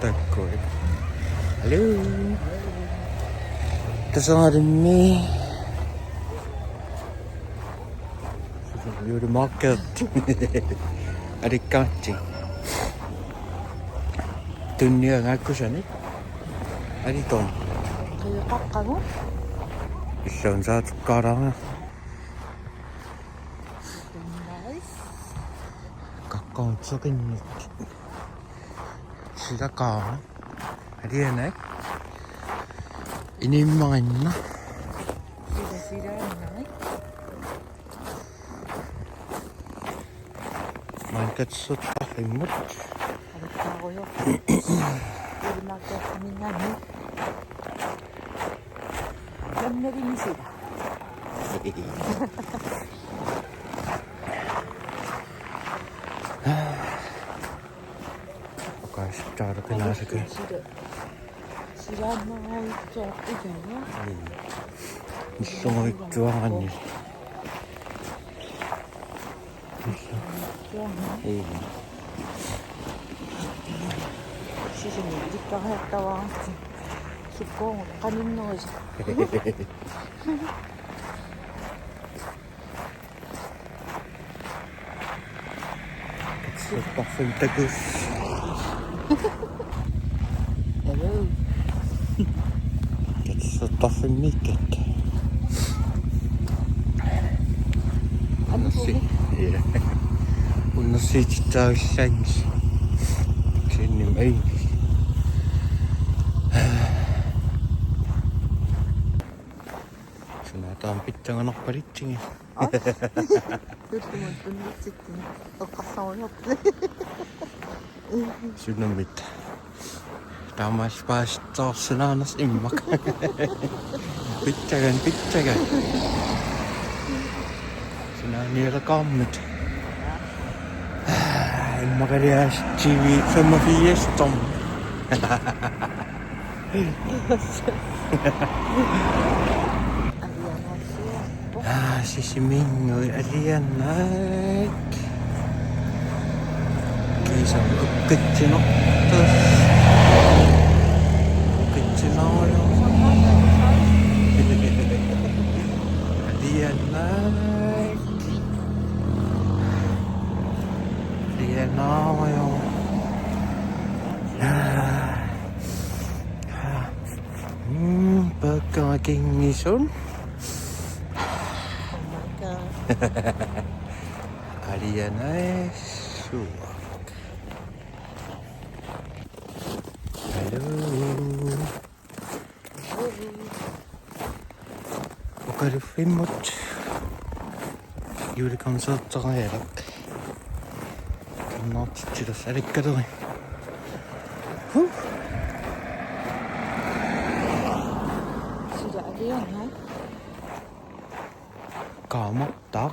Takoi. Halo. Terus ni. You're the market. Adik kancing. Dunia ngaku sana. Adik ton. Kaya kamu? Isang saat sekarang. Kakak suka ni. Silakan. Ada nak? Ini mana? Sida naik. Market sudah imut. Ada tahu yo. Jadi market kami ngani. Yang dari misi dah. Oke, secara kenal sekali. Sida mau cok itu ya. Semua itu angan ni. 시즌이 일까 했다 와. 죽고 가는 거지. Parfum tagus. Hello. It's a parfum naked. Ano po? Yeah. Uno si Chita Shanks. Sini mai. Sunata ang pitang anak pariting. Ito mo tunit o kasawak. Sunamit. Tamas pas to sinanas imak. Pitchagan. Sinanira comment. Magarias TV from a fiestom. Si Simingoy alianak. Kisang kecinotos. Kecinoyo. Alianak. Alianayo. Pagkaking ison. Ariana suwak. Halo. Okarufimot. Yuri konsultang erak. Kanot sila sarik ka doon. Sudah ada yang ha? Kamot tak?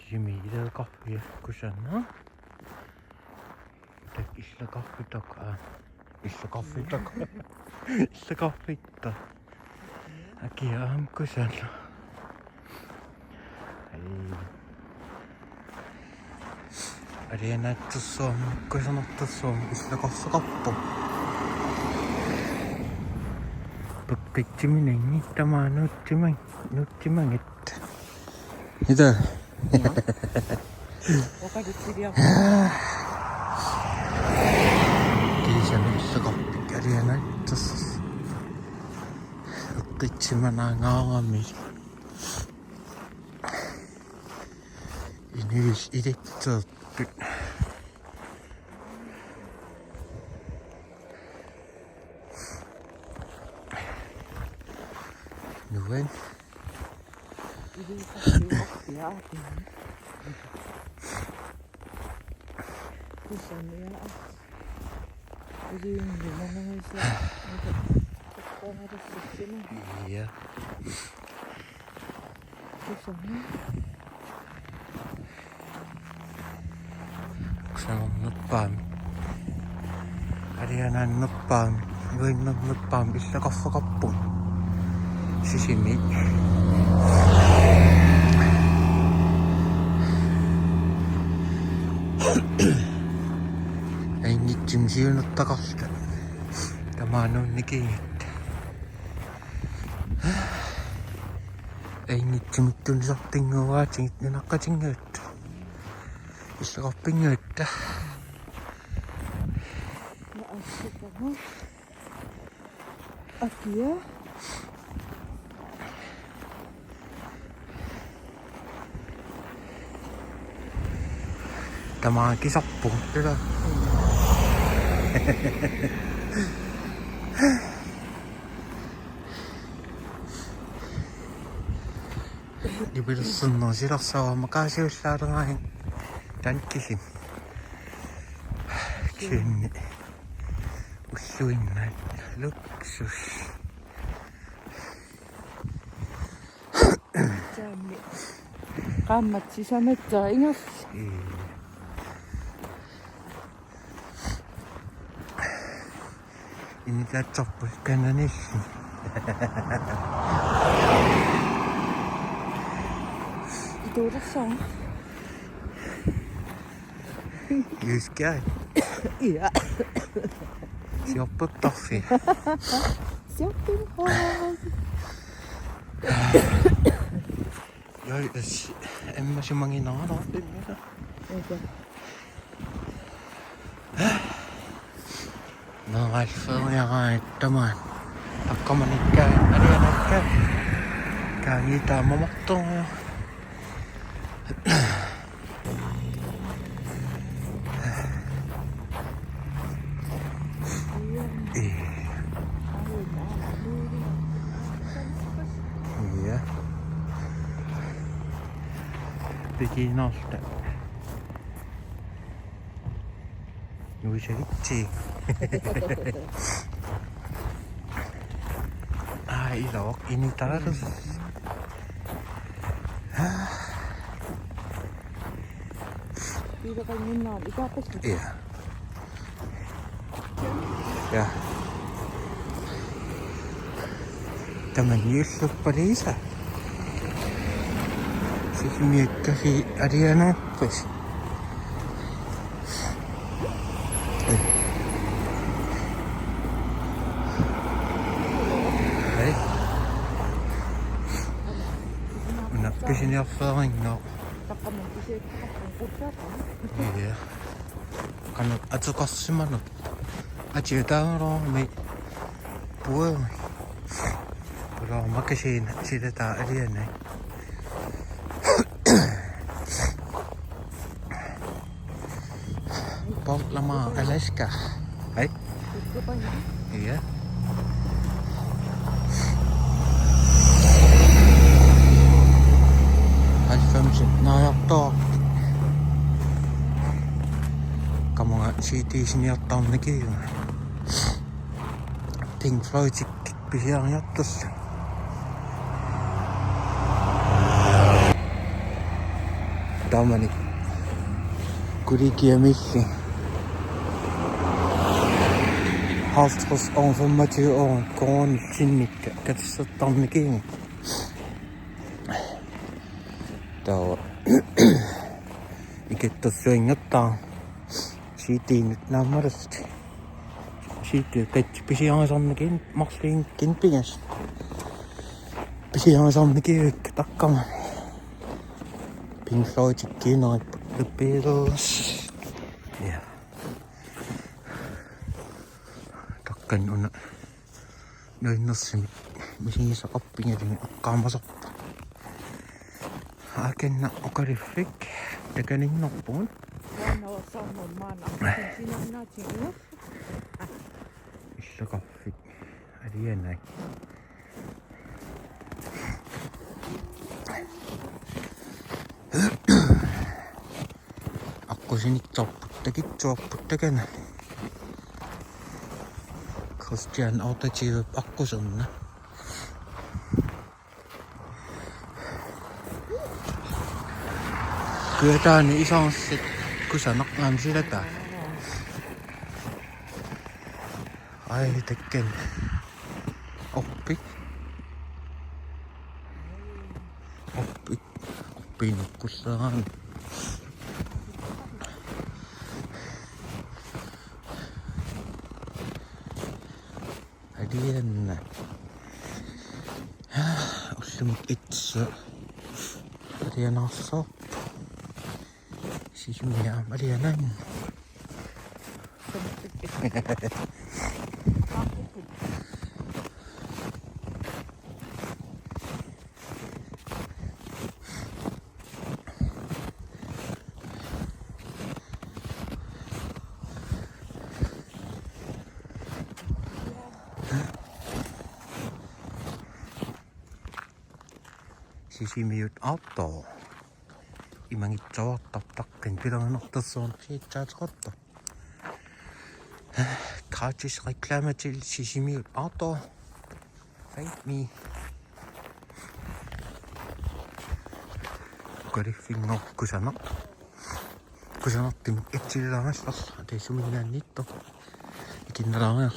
Jimmy kaffe kusana. Tak isla kaffe tak. Isla kaffe tak. Aki am kusana. Arena tusom kusana tusom isla kaffe kappo. Pagkicimi ni tamano nutimang it. Ito. Oka ditsiri ako. Kisa na sa kapit arena tus. Pagkicimi na ngangami. Inis idito. Nuwen. Ini pasti ya. Bisa ya. Jadi gimana sih? Kok harus sini? Iya. Bisa nih. Kusang nutpam. Ariana nutpam. Going nutpam. Isla kappo. Sisimi. siunut takasta. Tämä on ne kiinnittää. Ei niitä mitään sottingoa vaatsin, ne nakkasin ngöttä. Issa koppin ngöttä. Ja asukama. Akia. Tämä on kisappu. Kyllä. Di bilusun sirasa wa makasih sarang dan kisim. Kini usuin na luksus. Jammi. Kammat sisämetsää ingas. Ini dah copot kanan ni. Itu rasa. Just käy. Iya. Siapa tofi? Siapin hal. Jos en mä se mangin aina. Eikä. No alfa ja tämän. Takkaman käy. Äänä käy. Käy niitä mamattoon. Iya. Piti nosta. Nuôi sẽ chi. Ai lok ini terus. Tidak kan minat. Itu apa sih? Iya. Ya. Teman Yusuf Parisa. Sini kasih Ariana pues. Hei. Nak kesini apa no? Takkaman kasi kapang putra pa. Iya. Kan atsukas simano. Achietaro me puo. Pero makasin sila ta Ariana. Pop lama Alaska. Hei. Itu pa niya. Iya. Alfamsit na yakto. Kamu nga city siniyattam na kiyo. Pink Floyd sikik pisiyang yattos. Tama ni Kurikia Missi. Halstos on formati on kon sinnikkä katsottam na kiyo. Tao iketto syöngottaa. Siitä nyt nammarasti. Siitä ketsi pisi asammekin maksin kinpies. Pisi asammekin ykkä takkamaan. Pink Floydkin noin The Beatles. Ja. Takkan on noin nossi mihin se oppingetin akkaamassa. Akenna okarifik tekenin noppuun. Aina on sammon maana. Siinä on natsin. Issa kaffi. Äriä näin. Akkusin chopput tekemään. Kostian autatsiivat akkusunna. Kyetään niin isosti, kun sä nakkaan sillä täällä. Ai tekken. Oppi. Oppi nukkussaan. Alien. Ullumik itse. Alien også. Sisimiam alienan. Sisimiut auto. Imangit cowok tak-takin bilang noktason kita skotta. Gratis reklame til Sisimiut auto. Find me. Kari fingo kusana. Kusana tim etsilang astas. Ade suminan nito. Ikin lang.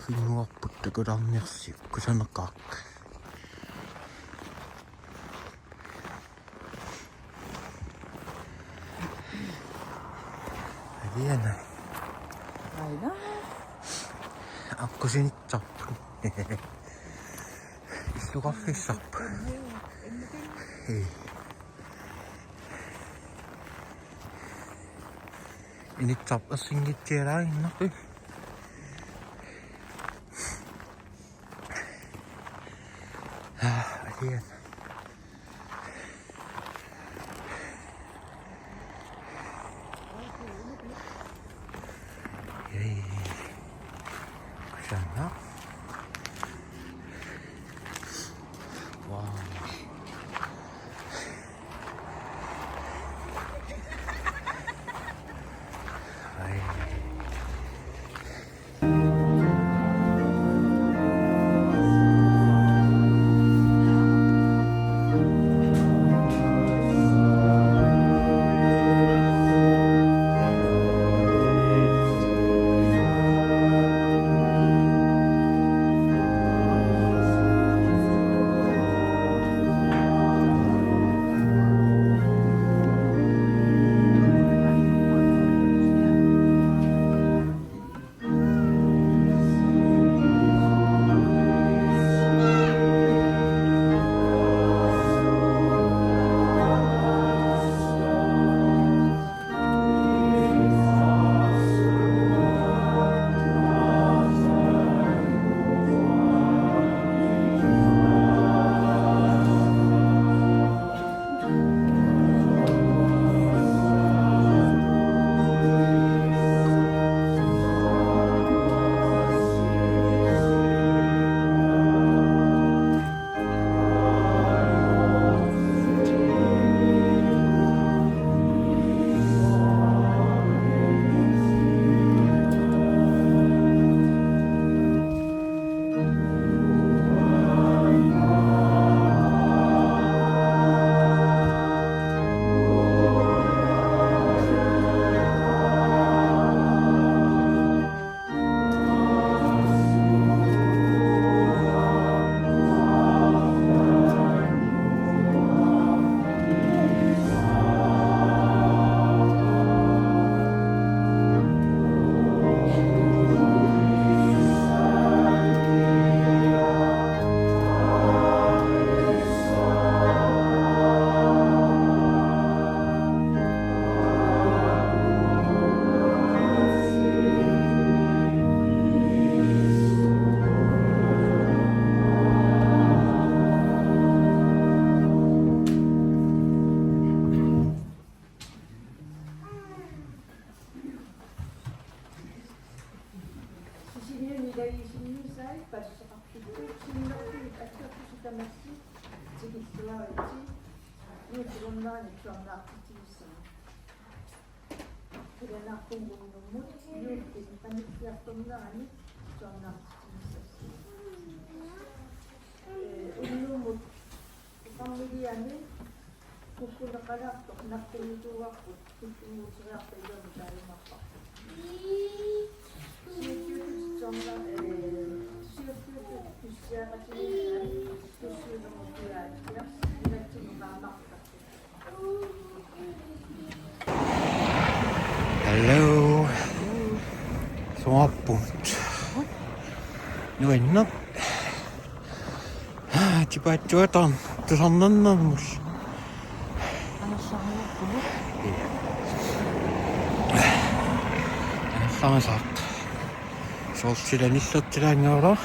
Fingo putte godam merci. Kusana kak. Alien. Aina. Aku sini cap. Isu coffee shop. Hei. Ini cap asing dicerain apa? Alien. Hei. Kusana. Wow. Hai. Hello. Se on loppunut. Nu ei no. Tiba tuotan. Tuossa on nannamus. Annossa on loppunut. Sama saat. Soltsilen istuttelen jolla.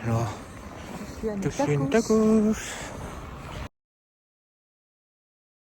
No. Syönyt Tussin takus. takus.